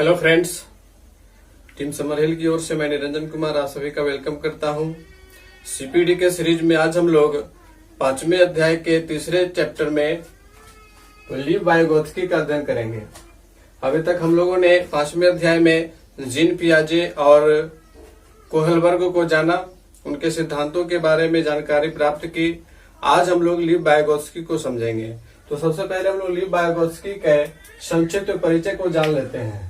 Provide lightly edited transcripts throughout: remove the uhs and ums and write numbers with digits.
Hello friends, team summer हिल की ओर से मैं निरंजन कुमार आप सभी का वेलकम करता हूं। सीपीडी के सीरीज में आज हम लोग 5वें अध्याय के तीसरे चैप्टर में लीव वाइगोत्स्की का अध्ययन करेंगे। अभी तक हम लोगों ने 5वें अध्याय में जीन पियाजे और कोहलबर्ग को जाना, उनके सिद्धांतों के बारे में जानकारी प्राप्त की। आज हम लोग लीव वाइगोत्स्की को समझेंगे। तो सबसे पहले हम लोग लीव वाइगोत्स्की के संक्षिप्त परिचय को जान लेते हैं।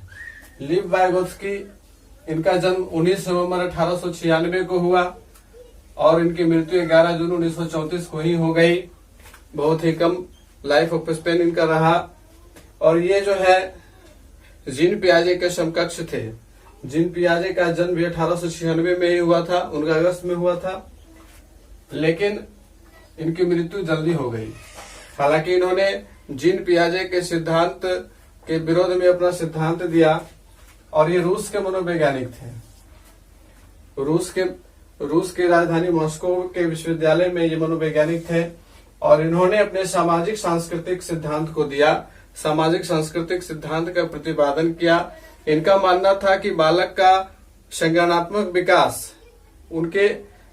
लीव वाइगोत्स्की, इनका जन्म 19 नवंबर 1896 को हुआ और इनकी मृत्यु 11 जून 1934 को ही हो गई। बहुत ही कम लाइफ ऑफ स्पेन इनका रहा। और ये जो है जीन पियाजे के समकक्ष थे। जीन पियाजे का जन्म भी 1896 में ही हुआ था, उनका अगस्त में हुआ था, लेकिन इनकी मृत्यु जल्दी हो गई। हालांकि इन्होंने जीन पियाजे के सिद्धांत के विरोध में अपना सिद्धांत दिया और ये रूस के मनोवैज्ञानिक थे। रूस की राजधानी मॉस्को के विश्वविद्यालय में ये मनोवैज्ञानिक थे और इन्होंने अपने सामाजिक सांस्कृतिक सिद्धांत को दिया। सामाजिक सांस्कृतिक सिद्धांत का प्रतिपादन किया। इनका मानना था कि बालक का संज्ञानात्मक विकास उनके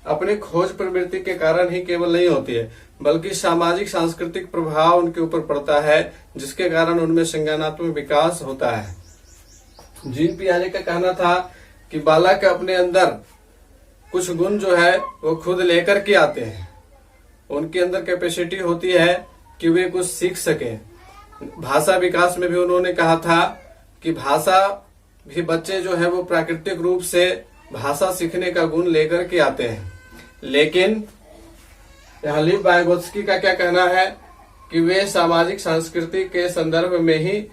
अपने खोज प्रवृत्ति के कारण ही केवल नहीं होती है, बल्कि सामाजिक सांस्कृतिक प्रभाव उनके ऊपर पड़ता है, जिसके कारण उनमें संज्ञानात्मक विकास होता है। जीन पियाजे का कहना था कि बालक अपने अंदर कुछ गुण जो है वो खुद लेकर के आते हैं। उनके अंदर कैपेसिटी होती है कि वे कुछ सीख सके। भाषा विकास में भी उन्होंने कहा था कि भाषा भी बच्चे जो है वो प्राकृतिक रूप से भाषा सीखने का गुण लेकर के आते हैं। लेकिन यहाँ लीव वाइगोत्स्की का क्या कहना है कि वे सामाजिक संस्कृति के संदर्भ में ही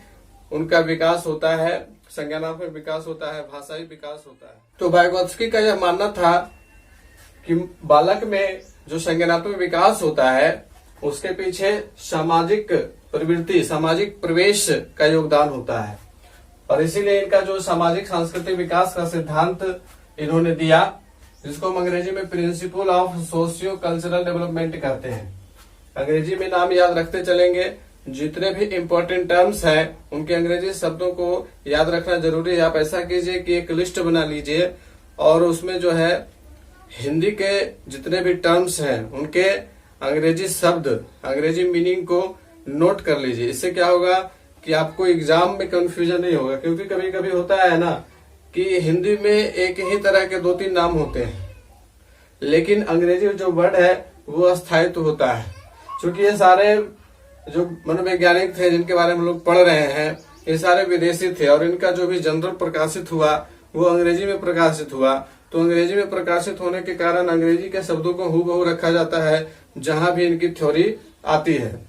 उनका विकास होता है, संज्ञानात्मक विकास होता है, भाषाई विकास होता है। तो वाइगोत्स्की का यह मानना था कि बालक में जो संज्ञानात्मक विकास होता है उसके पीछे सामाजिक प्रवृत्ति, सामाजिक प्रवेश का योगदान होता है। और इसीलिए इनका जो सामाजिक सांस्कृतिक विकास का सिद्धांत इन्होंने दिया, जिसको हम अंग्रेजी में principle of socio cultural development कहते हैं। अंग्रेजी में नाम याद रखते चलेंगे। जितने भी इम्पोर्टेंट टर्म्स हैं उनके अंग्रेजी शब्दों को याद रखना जरूरी है। आप ऐसा कीजिए कि एक लिस्ट बना लीजिए और उसमें जो है हिंदी के जितने भी टर्म्स हैं उनके अंग्रेजी शब्द, अंग्रेजी मीनिंग को नोट कर लीजिए। इससे क्या होगा कि आपको एग्जाम में कंफ्यूजन नहीं होगा। क्योंकि कभी कभी होता है ना कि हिंदी में एक ही तरह के 2-3 नाम होते हैं, लेकिन अंग्रेजी में जो वर्ड है वो अस्थायित्व होता है। क्योंकि ये सारे जो मनोवैज्ञानिक थे जिनके बारे में हम लोग पढ़ रहे हैं, ये सारे विदेशी थे और इनका जो भी जर्नल प्रकाशित हुआ वो अंग्रेजी में प्रकाशित हुआ। तो अंग्रेजी में प्रकाशित होने के कारण अंग्रेजी के शब्दों को हूबहू रखा जाता है जहां भी इनकी थ्योरी आती है।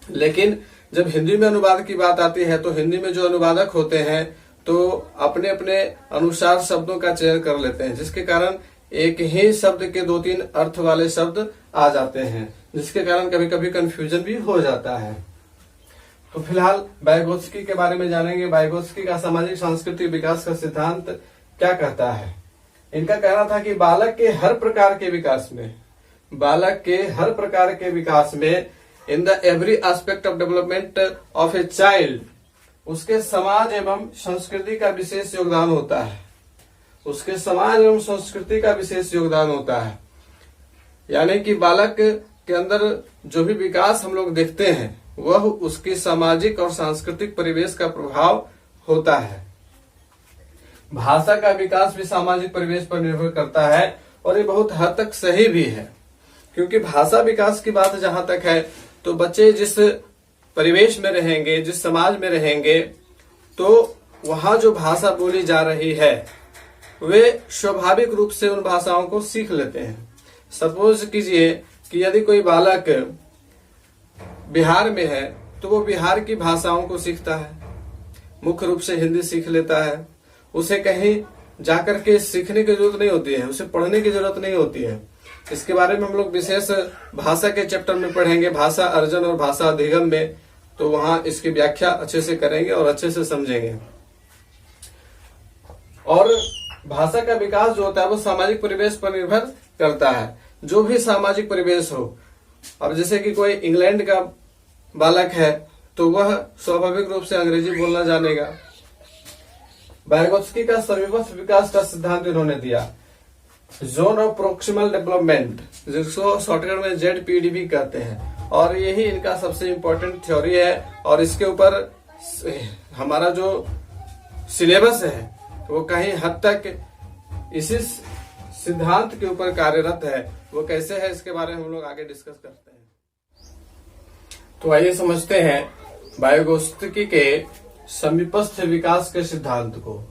लेकिन जब हिंदी में अनुवाद की बात आती है तो हिंदी में जो अनुवादक होते हैं तो अपने अपने अनुसार शब्दों का चयन कर लेते हैं, जिसके कारण एक ही शब्द के 2-3 अर्थ वाले शब्द आ जाते हैं, जिसके कारण कभी कभी कंफ्यूजन भी हो जाता है। तो फिलहाल वाइगोत्स्की के बारे में जानेंगे। वाइगोत्स्की का सामाजिक सांस्कृतिक विकास का सिद्धांत क्या कहता है। इनका कहना था कि बालक के हर प्रकार के विकास में in the every aspect of development of a child, उसके समाज एवं संस्कृति का विशेष योगदान होता है। उसके समाज एवं संस्कृति का विशेष योगदान होता है। यानी कि बालक के अंदर जो भी विकास हम लोग देखते हैं वह उसकी सामाजिक और सांस्कृतिक परिवेश का प्रभाव होता है। भाषा का विकास भी सामाजिक परिवेश पर निर्भर करता है और ये बहुत हद तक सही भी है। क्योंकि भाषा विकास की बात जहां तक है तो बच्चे जिस परिवेश में रहेंगे, जिस समाज में रहेंगे, तो वहां जो भाषा बोली जा रही है वे स्वाभाविक रूप से उन भाषाओं को सीख लेते हैं। सपोज कीजिए कि यदि कोई बालक बिहार में है तो वो बिहार की भाषाओं को सीखता है, मुख्य रूप से हिंदी सीख लेता है। उसे कहीं जाकर के सीखने की जरूरत नहीं होती है, उसे पढ़ने की जरूरत नहीं होती है। इसके बारे में हम लोग विशेष भाषा के चैप्टर में पढ़ेंगे, भाषा अर्जन और भाषा अधिगम में, तो वहां इसकी व्याख्या अच्छे से करेंगे और अच्छे से समझेंगे। और भाषा का विकास जो होता है वो सामाजिक परिवेश पर निर्भर करता है। जो भी सामाजिक परिवेश हो, अब जैसे कि कोई इंग्लैंड का बालक है तो वह स्वाभाविक रूप से अंग्रेजी बोलना जानेगा। वाइगोत्स्की का समीपस्थ विकास का सिद्धांत इन्होंने दिया, जोन ऑफ प्रोक्सिमल डेवलपमेंट, जिसको शॉर्टकट में ZPD भी कहते हैं, और यही इनका सबसे इम्पोर्टेंट थ्योरी है। और इसके ऊपर हमारा जो सिलेबस है वो कहीं हद तक इसी सिद्धांत के ऊपर कार्यरत है। वो कैसे है इसके बारे में हम लोग आगे डिस्कस करते हैं। तो आइए समझते हैं वाइगोत्स्की के समीपस्थ विकास के सिद्धांत को।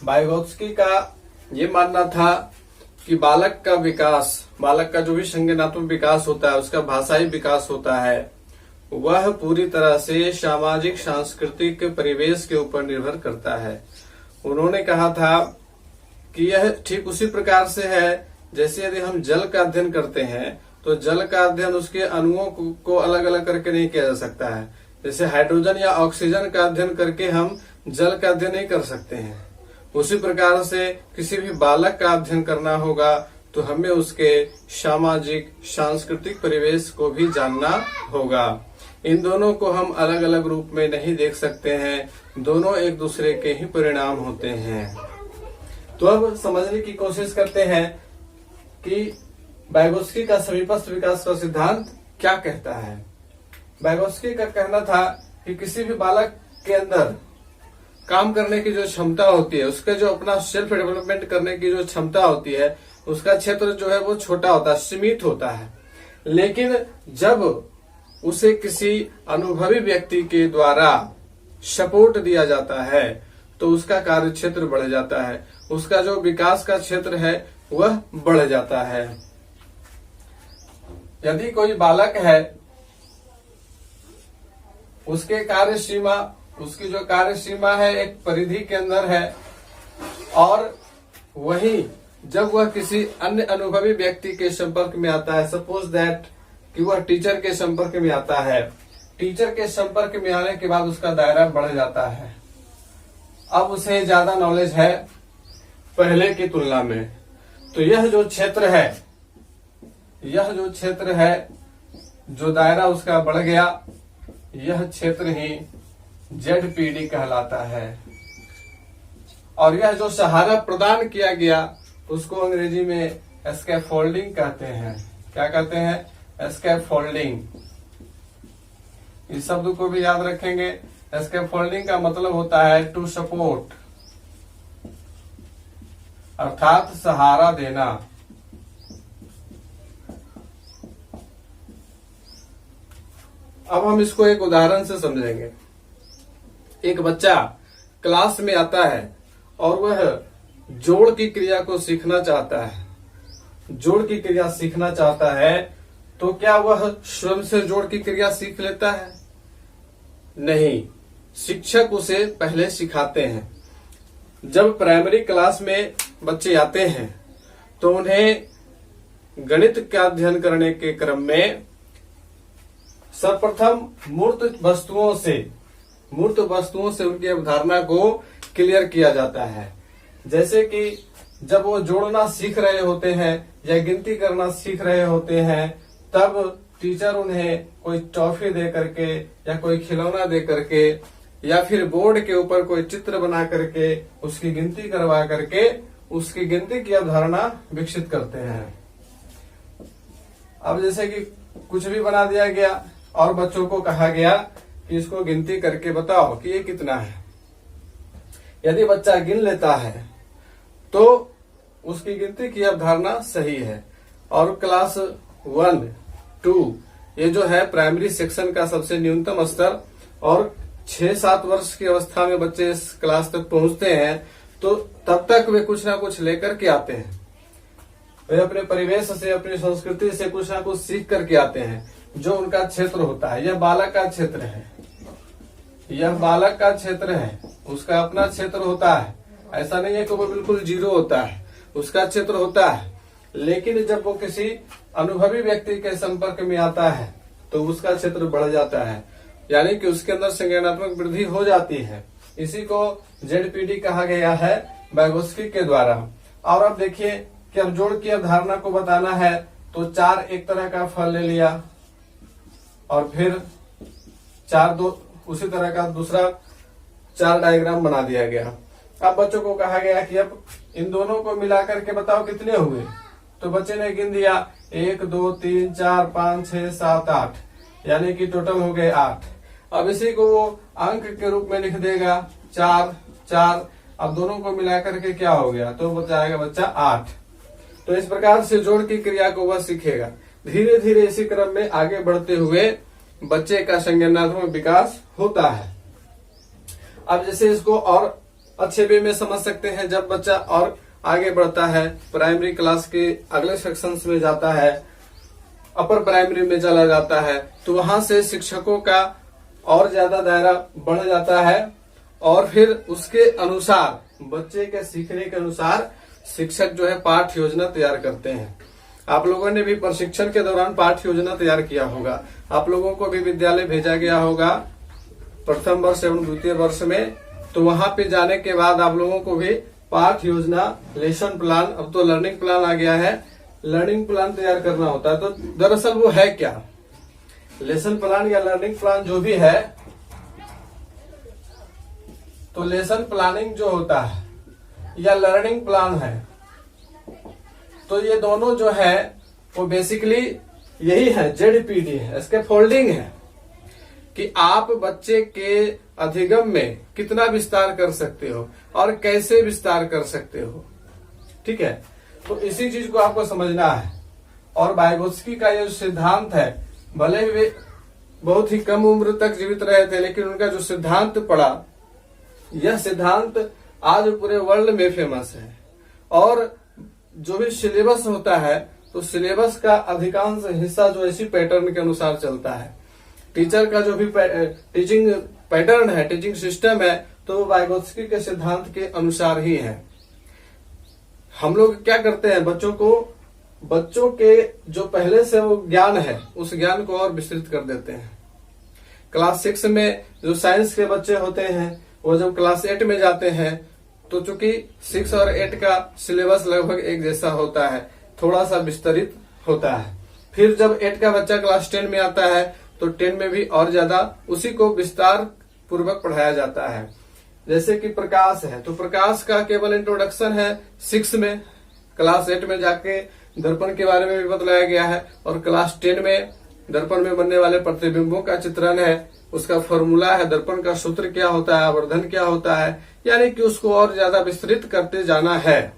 वाइगोत्स्की का ये मानना था कि बालक का विकास, बालक का जो भी संज्ञानात्मक विकास होता है, उसका भाषाई विकास होता है, वह पूरी तरह से सामाजिक सांस्कृतिक परिवेश के ऊपर निर्भर करता है। उन्होंने कहा था कि यह ठीक उसी प्रकार से है जैसे यदि हम जल का अध्ययन करते हैं तो जल का अध्ययन उसके अणुओं को अलग अलग करके नहीं किया जा सकता है। जैसे हाइड्रोजन या ऑक्सीजन का अध्ययन करके हम जल का अध्ययन नहीं कर सकते हैं, उसी प्रकार से किसी भी बालक का अध्ययन करना होगा तो हमें उसके सामाजिक सांस्कृतिक परिवेश को भी जानना होगा। इन दोनों को हम अलग अलग रूप में नहीं देख सकते हैं, दोनों एक दूसरे के ही परिणाम होते हैं। तो अब समझने की कोशिश करते हैं कि वाइगोत्स्की का समीपस्थ विकास का सिद्धांत क्या कहता है। वाइगोत्स्की का कहना था कि किसी भी बालक के अंदर काम करने की जो क्षमता होती है, उसके जो अपना सेल्फ डेवलपमेंट करने की जो क्षमता होती है, उसका क्षेत्र जो है वो छोटा होता है, सीमित होता है। लेकिन जब उसे किसी अनुभवी व्यक्ति के द्वारा सपोर्ट दिया जाता है तो उसका कार्य क्षेत्र बढ़ जाता है, उसका जो विकास का क्षेत्र है वह बढ़ जाता है। यदि कोई बालक है, उसके कार्य सीमा, उसकी जो कार्य सीमा है एक परिधि के अंदर है, और वहीं जब वह किसी अन्य अनुभवी व्यक्ति के संपर्क में आता है, सपोज दैट कि वह टीचर के संपर्क में आता है, टीचर के संपर्क में आने के बाद उसका दायरा बढ़ जाता है। अब उसे ज्यादा नॉलेज है पहले की तुलना में, तो यह जो क्षेत्र है, जो दायरा उसका बढ़ गया, यह क्षेत्र ही ZPD कहलाता है। और यह जो सहारा प्रदान किया गया उसको अंग्रेजी में स्कैफोल्डिंग कहते हैं। क्या कहते हैं? स्कैफोल्डिंग। इस शब्द को भी याद रखेंगे। स्कैफोल्डिंग का मतलब होता है टू सपोर्ट, अर्थात सहारा देना। अब हम इसको एक उदाहरण से समझेंगे। एक बच्चा क्लास में आता है और वह जोड़ की क्रिया को सीखना चाहता है। जोड़ की क्रिया सीखना चाहता है तो क्या वह स्वयं से जोड़ की क्रिया सीख लेता है? नहीं, शिक्षक उसे पहले सिखाते हैं। जब प्राइमरी क्लास में बच्चे आते हैं तो उन्हें गणित का अध्ययन करने के क्रम में सर्वप्रथम मूर्त वस्तुओं से उनकी अवधारणा को क्लियर किया जाता है। जैसे कि जब वो जोड़ना सीख रहे होते हैं या गिनती करना सीख रहे होते हैं, तब टीचर उन्हें कोई टॉफी दे करके या कोई खिलौना दे करके या फिर बोर्ड के ऊपर कोई चित्र बना करके उसकी गिनती करवा करके उसकी गिनती की अवधारणा विकसित करते हैं। अब जैसे कि कुछ भी बना दिया गया और बच्चों को कहा गया कि इसको गिनती करके बताओ कि ये कितना है। यदि बच्चा गिन लेता है तो उसकी गिनती की अवधारणा सही है। और क्लास 1, 2 ये जो है प्राइमरी सेक्शन का सबसे न्यूनतम स्तर, और 6-7 वर्ष की अवस्था में बच्चे इस क्लास तक पहुंचते हैं तो तब तक वे कुछ ना कुछ लेकर के आते हैं। वे अपने परिवेश से, अपनी संस्कृति से कुछ ना कुछ सीख करके आते हैं। जो उनका क्षेत्र होता है, यह बालक का क्षेत्र है, यह बालक का क्षेत्र है, उसका अपना क्षेत्र होता है। ऐसा नहीं है कि वो बिल्कुल जीरो होता है, उसका क्षेत्र होता है। लेकिन जब वो किसी अनुभवी व्यक्ति के संपर्क में आता है तो उसका क्षेत्र बढ़ जाता है, यानी कि उसके अंदर संज्ञानात्मक वृद्धि हो जाती है। इसी को ZPD कहा गया है वाइगोत्स्की के द्वारा। और अब देखिए कि अब जोड़ की अवधारणा को बताना है तो 4 एक तरह का फल ले लिया और फिर 4 उसी तरह का दूसरा 4 डायग्राम बना दिया गया। अब बच्चों को कहा गया कि अब इन दोनों को मिला करके बताओ कितने हुए। तो बच्चे ने गिन दिया 1 2 3 4 5 6 7 8, यानी कि टोटल हो गए 8। अब इसी को वो अंक के रूप में लिख देगा 4 4। अब दोनों को मिला करके क्या हो गया, तो बताएगा बच्चा 8। तो इस प्रकार से जोड़ की क्रिया को वह सीखेगा। धीरे धीरे इसी क्रम में आगे बढ़ते हुए बच्चे का संज्ञानात्मक विकास होता है। अब जैसे इसको और अच्छे वे में समझ सकते हैं, जब बच्चा और आगे बढ़ता है, प्राइमरी क्लास के अगले सेक्शंस में जाता है, अपर प्राइमरी में चला जाता है, तो वहां से शिक्षकों का और ज्यादा दायरा बढ़ जाता है और फिर उसके अनुसार, बच्चे के सीखने के अनुसार शिक्षक जो है पाठ्य योजना तैयार करते हैं। आप लोगों ने भी प्रशिक्षण के दौरान पाठ्य योजना तैयार किया होगा। आप लोगों को भी विद्यालय भेजा गया होगा प्रथम वर्ष एवं द्वितीय वर्ष में, तो वहां पे जाने के बाद आप लोगों को भी पाठ्य योजना, लेसन प्लान, अब तो लर्निंग प्लान आ गया है, लर्निंग प्लान तैयार करना होता है। तो दरअसल वो है क्या, लेसन प्लान या लर्निंग प्लान जो भी है, तो लेसन प्लानिंग जो होता है या लर्निंग प्लान है, तो ये दोनों जो है वो बेसिकली यही है, जेडपीडी है, इसके फोल्डिंग है कि आप बच्चे के अधिगम में कितना विस्तार कर सकते हो और कैसे विस्तार कर सकते हो। ठीक है, तो इसी चीज को आपको समझना है। और वाइगोत्स्की का ये सिद्धांत है, भले ही वे बहुत ही कम उम्र तक जीवित रहे थे, लेकिन उनका जो सिद्धांत पड़ा, यह सिद्धांत आज पूरे वर्ल्ड में फेमस है। और जो भी सिलेबस होता है, तो सिलेबस का अधिकांश हिस्सा जो इसी पैटर्न के अनुसार चलता है। टीचर का जो भी टीचिंग पैटर्न है, टीचिंग सिस्टम है, तो वाइगोत्स्की के सिद्धांत के अनुसार ही है। हम लोग क्या करते हैं, बच्चों के जो पहले से वो ज्ञान है, उस ज्ञान को और विस्तृत कर देते हैं। क्लास 6 में जो साइंस के बच्चे होते हैं, वो जब क्लास 8 में जाते हैं, तो चूंकि 6 और 8 का सिलेबस लगभग एक जैसा होता है, थोड़ा सा विस्तरित होता है। फिर जब 8 का बच्चा क्लास 10 में आता है, तो 10 में भी और ज्यादा उसी को विस्तार पूर्वक पढ़ाया जाता है। जैसे कि प्रकाश है, तो प्रकाश का केवल इंट्रोडक्शन है 6 में, क्लास 8 में जाके दर्पण के बारे में भी बतलाया गया है, और क्लास 10 में दर्पण में बनने वाले प्रतिबिंबों का चित्रण है, उसका फॉर्मूला है, दर्पण का सूत्र क्या होता है, आवर्धन क्या होता है, यानी कि उसको और ज्यादा विस्तृत करते जाना है,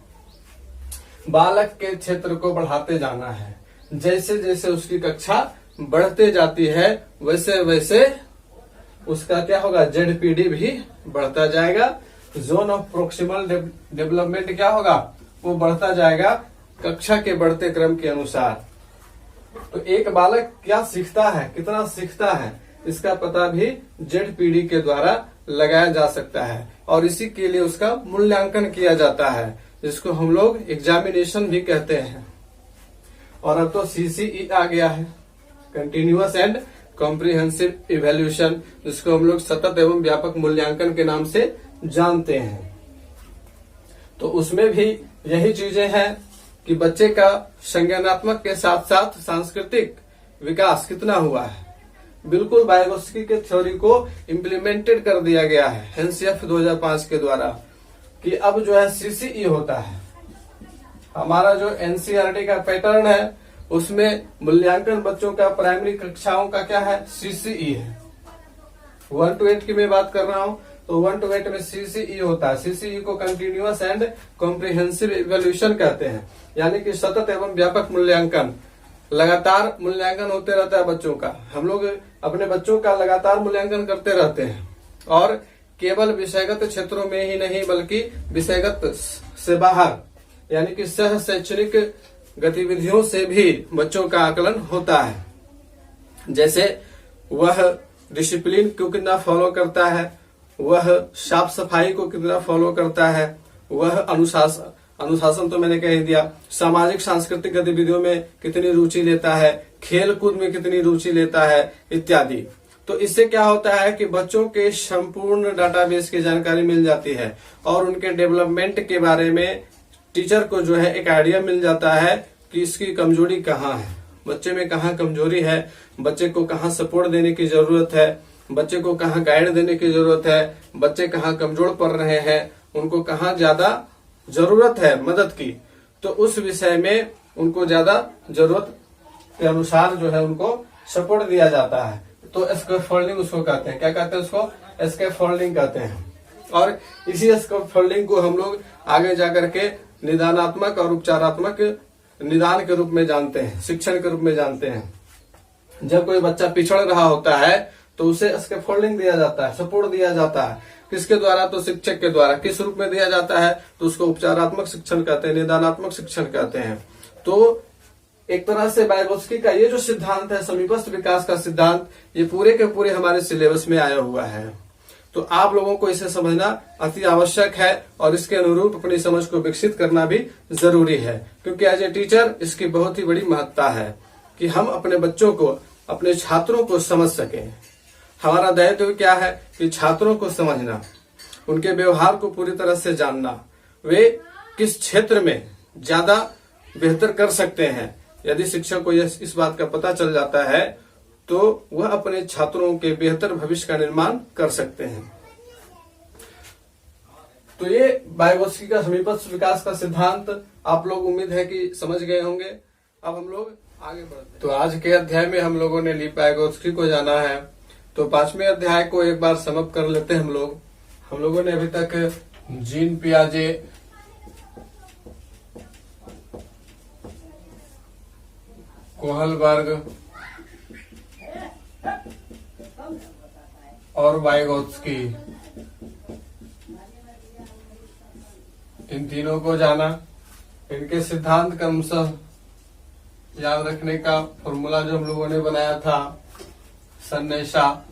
बालक के क्षेत्र को बढ़ाते जाना है। जैसे जैसे उसकी कक्षा बढ़ते जाती है, वैसे वैसे उसका क्या होगा, जेडपीडी भी बढ़ता जाएगा। जोन ऑफ प्रोक्सिमल डेवलपमेंट क्या होगा, वो बढ़ता जाएगा कक्षा के बढ़ते क्रम के अनुसार। तो एक बालक क्या सीखता है, कितना सीखता है, इसका पता भी जेडपीडी के द्वारा लगाया जा सकता है, और इसी के लिए उसका मूल्यांकन किया जाता है, जिसको हम लोग एग्जामिनेशन भी कहते हैं। और अब तो सीसीई आ गया है, कंटिन्यूअस एंड कॉम्प्रिहेंसिव इवैल्यूएशन, जिसको हम लोग सतत एवं व्यापक मूल्यांकन के नाम से जानते हैं। तो उसमें भी यही चीजें हैं कि बच्चे का संज्ञानात्मक के साथ साथ सांस्कृतिक विकास कितना हुआ है। बिल्कुल वाइगोत्स्की के थ्योरी को इम्प्लीमेंटेड कर दिया गया है एनसीएफ 2005 के द्वारा, कि अब जो है सीसीई होता है। हमारा जो एनसीईआरटी का पैटर्न है, उसमें मूल्यांकन बच्चों का प्राइमरी कक्षाओं का क्या है, सीसीई है। 1 to 8 की मैं बात कर रहा हूं, तो 1 to 8 में सीसीई होता है। सीसीई को कंटिन्यूअस एंड कॉम्प्रिहेंसिव इवैल्यूएशन कहते हैं, यानी कि सतत एवं व्यापक मूल्यांकन, लगातार मूल्यांकन होते रहता है बच्चों का। हम लोग अपने बच्चों का लगातार मूल्यांकन करते रहते हैं, और केवल विषयगत क्षेत्रों में ही नहीं, बल्कि विषयगत से बाहर, यानी कि सह शैक्षणिक गतिविधियों से भी बच्चों का आकलन होता है। जैसे वह डिसिप्लिन को कितना फॉलो करता है, वह साफ सफाई को कितना फॉलो करता है, वह अनुशासन तो मैंने कह दिया, सामाजिक सांस्कृतिक गतिविधियों में कितनी रुचि लेता है, खेल कूद में कितनी रुचि लेता है, इत्यादि। तो इससे क्या होता है कि बच्चों के संपूर्ण डाटाबेस की जानकारी मिल जाती है, और उनके डेवलपमेंट के बारे में टीचर को जो है एक आइडिया मिल जाता है कि इसकी कमजोरी कहाँ है, बच्चे में कहाँ कमजोरी है, बच्चे को कहाँ सपोर्ट देने की जरूरत है, बच्चे को कहाँ गाइड देने की जरूरत है, बच्चे कहाँ कमजोर पड़ रहे हैं, उनको कहाँ ज्यादा जरूरत है मदद की, तो उस विषय में उनको ज्यादा जरूरत के अनुसार जो है उनको सपोर्ट दिया जाता है। तो स्कैफोल्डिंग उसको कहते हैं। क्या कहते हैं उसको? स्कैफोल्डिंग कहते हैं। और इसी स्कैफोल्डिंग को हम लोग आगे जाकर के निदानात्मक और उपचारात्मक निदान के रूप में जानते हैं, शिक्षण के रूप में जानते हैं। जब कोई बच्चा पिछड़ रहा होता है तो उसे स्कैफोल्डिंग दिया जाता है, सपोर्ट दिया जाता है। किसके द्वारा? तो शिक्षक के द्वारा। किस रूप में दिया जाता है? तो उसको उपचारात्मक शिक्षण कहते हैं, निदानात्मक शिक्षण कहते हैं। तो एक तरह से वाइगोत्स्की का ये जो सिद्धांत है, समीपस्थ विकास का सिद्धांत, ये पूरे के पूरे हमारे सिलेबस में आया हुआ है। तो आप लोगों को इसे समझना अति आवश्यक है और इसके अनुरूप अपनी समझ को विकसित करना भी जरूरी है, क्योंकि एज ए टीचर इसकी बहुत ही बड़ी महत्ता है कि हम अपने बच्चों को, अपने छात्रों को समझ सकें। हमारा दायित्व क्या है कि छात्रों को समझना, उनके व्यवहार को पूरी तरह से जानना, वे किस क्षेत्र में ज्यादा बेहतर कर सकते हैं। यदि शिक्षक को इस बात का पता चल जाता है तो वह अपने छात्रों के बेहतर भविष्य का निर्माण कर सकते हैं। तो ये वाइगोत्स्की का समीपस्थ विकास का सिद्धांत आप लोग उम्मीद है कि समझ गए होंगे। अब हम लोग आगे बढ़ते हैं। तो आज के अध्याय में हम लोगों ने लीप वाइगोत्स्की को जाना है। तो 5वें अध्याय को एक बार समाप्त कर लेते हैं हम लोगों ने अभी तक जीन पियाजे, कोहलबर्ग और वाइगोत्स्की, इन तीनों को जाना। इनके सिद्धांत क्रमशः याद रखने का फॉर्मूला जो हम लोगों ने बनाया था, सन्नेशा,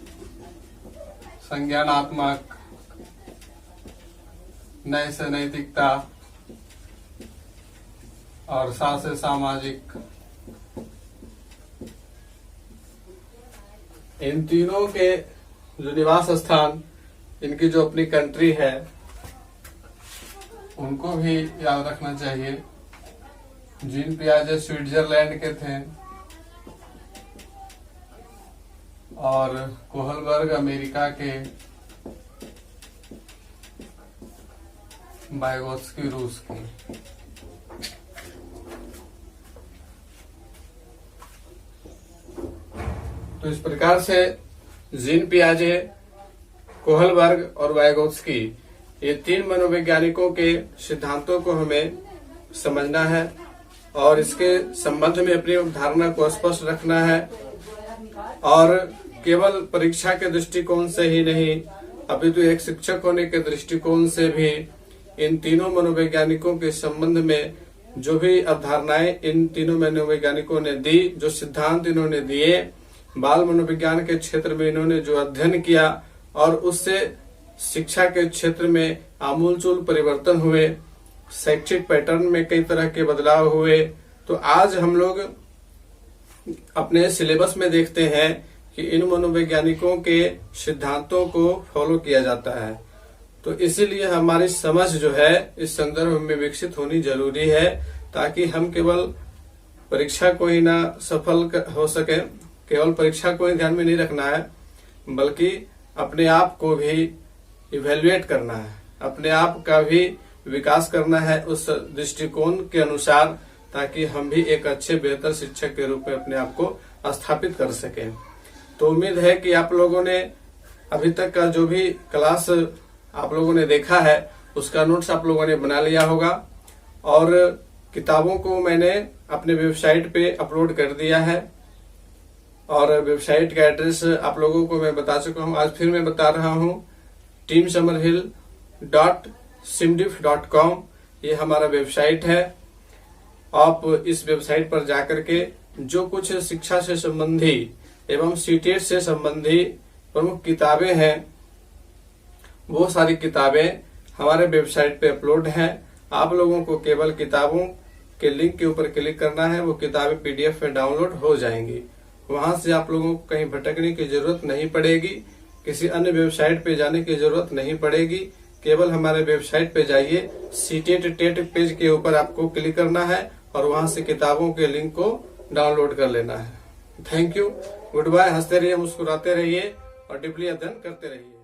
संज्ञानात्मक, नय से नैतिकता और सा से सामाजिक, इन तीनों के जो निवास स्थान, इनकी जो अपनी कंट्री है, उनको भी याद रखना चाहिए। जीन पियाजे स्विट्जरलैंड के थे और कोहलबर्ग अमेरिका के, वाइगोत्स्की रूस के। तो इस प्रकार से जीन पियाजे, कोहलबर्ग और वाइगोत्स्की, ये तीन मनोवैज्ञानिकों के सिद्धांतों को हमें समझना है और इसके संबंध में अपनी धारणा को स्पष्ट रखना है। और केवल परीक्षा के दृष्टिकोण से ही नहीं, अभी तो एक शिक्षक होने के दृष्टिकोण से भी इन तीनों मनोवैज्ञानिकों के संबंध में जो भी अवधारणाएं इन तीनों मनोवैज्ञानिकों ने दी, जो सिद्धांत इन्होंने दिए, बाल मनोविज्ञान के क्षेत्र में इन्होंने जो अध्ययन किया और उससे शिक्षा के क्षेत्र में आमूलचूल परिवर्तन हुए, शैक्षिक पैटर्न में कई तरह के बदलाव हुए। तो आज हम लोग अपने सिलेबस में देखते हैं कि इन मनोवैज्ञानिकों के सिद्धांतों को फॉलो किया जाता है। तो इसीलिए हमारी समझ जो है इस संदर्भ में विकसित होनी जरूरी है, ताकि हम केवल परीक्षा को ही ना सफल हो सके, केवल परीक्षा को ही ध्यान में नहीं रखना है, बल्कि अपने आप को भी इवेल्युएट करना है, अपने आप का भी विकास करना है उस दृष्टिकोण के अनुसार, ताकि हम भी एक अच्छे बेहतर शिक्षक के रूप में अपने आप को स्थापित कर सकें। तो उम्मीद है कि आप लोगों ने अभी तक का जो भी क्लास आप लोगों ने देखा है उसका नोट्स आप लोगों ने बना लिया होगा और किताबों को मैंने अपने वेबसाइट पे अपलोड कर दिया है और वेबसाइट का एड्रेस आप लोगों को मैं बता चुका हूं। आज फिर मैं बता रहा हूं, teamsummerhill.simdiff.com ये हमारा वेबसाइट है। आप इस वेबसाइट पर जाकर के जो कुछ शिक्षा से संबंधी एवं सीटेट से संबंधी प्रमुख किताबें हैं, वो सारी किताबें हमारे वेबसाइट पे अपलोड हैं। आप लोगों को केवल किताबों के लिंक के ऊपर क्लिक करना है, वो किताबें पीडीएफ में डाउनलोड हो जाएंगी। वहां से आप लोगों को कहीं भटकने की जरूरत नहीं पड़ेगी, किसी अन्य वेबसाइट पे जाने की जरूरत नहीं पड़ेगी। केवल हमारे वेबसाइट पे जाइए, सीटेट टेट पेज के ऊपर आपको क्लिक करना है और वहां से किताबों के लिंक को डाउनलोड कर लेना है। Thank you, good bye. हंसते रहिए, मुस्कुराते रहिए और डीपली अध्ययन करते रहिए।